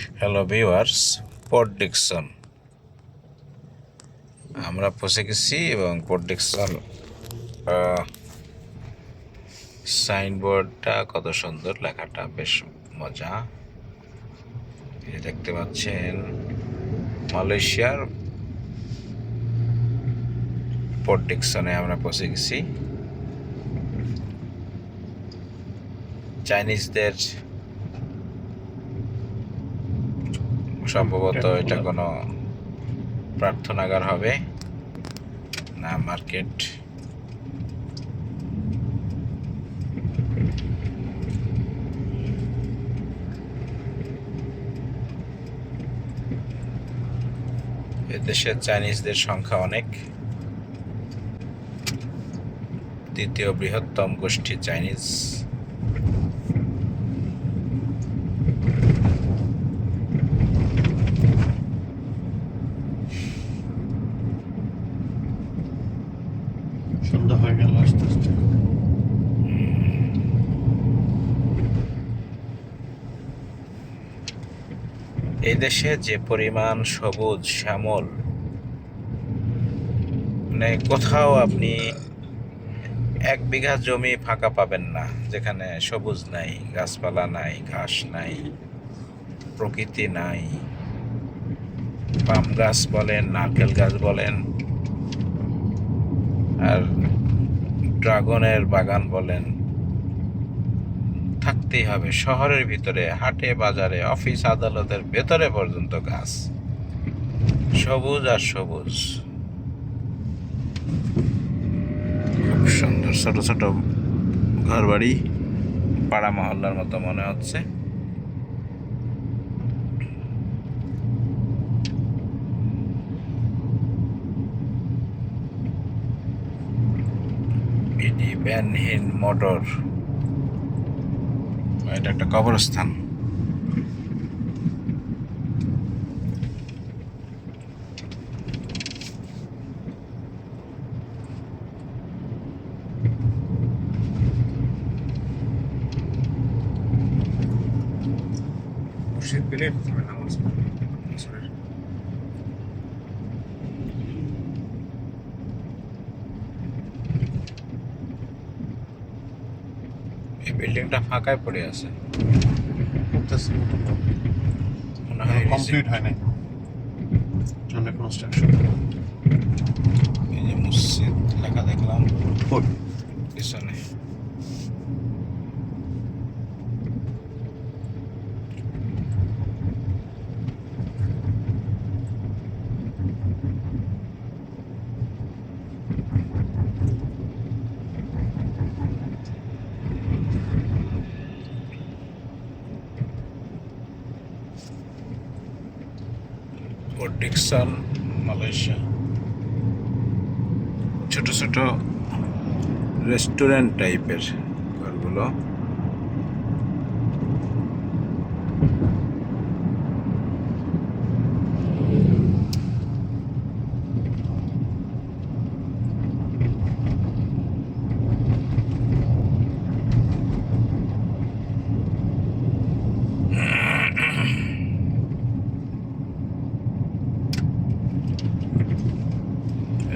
Hello viewers, port Dickson আমরা পৌঁছে গেছি এবং পোর্ট ডিকসন সাইনবোর্ডটা কত সুন্দর, লেখাটা বেশ মজা। এই দেখতে পাচ্ছেন মালয়েশিয়ার পোর্ট ডিকসনে আমরা পৌঁছে গেছি। চাইনিজদের সম্ভবত এটা কোনো প্রার্থনাগার হবে না মার্কেট। দেশের চাইনিজদের সংখ্যা অনেক, দ্বিতীয় বৃহত্তম গোষ্ঠী চাইনিজ। সন্ধ্যা হয়ে গেল আস্তে আস্তে। এই দেশে যে পরিমাণ সবুজ শ্যামল, মানে কোথাও আপনি 1 বিঘা জমি ফাঁকা পাবেন না যেখানে সবুজ নাই, গাছপালা নাই, ঘাস নাই, প্রকৃতি নাই। পাম গাছ বলেন, নারকেল গাছ বলেন, আর ড্রাগনের বাগান বলেন, থাকতেই হবে। শহরের ভিতরে, হাটে বাজারে, অফিস আদালতের ভেতরে পর্যন্ত গাছ, সবুজ আর সবুজ। খুব সুন্দর ছোট ছোট ঘর বাড়ি, পাড়া মহল্লার মতো মনে হচ্ছে। এটি ব্যানহিন মোটর, এটা একটা কবরস্থান। মুর্শিদ পেলে নামাজ আসরের এই বিল্ডিংটা ফাঁকায় পড়ে আছে, মনে হয় কমপ্লিট হয় নাই, অনেক কনস্ট্রাকশন। এই যে মসজিদ লেখা দেখলাম পিছনে। Port Dickson, Malaysia. ছোট ছোট রেস্টুরেন্ট টাইপের ঘরগুলো।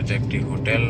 এটা একটি হোটেল।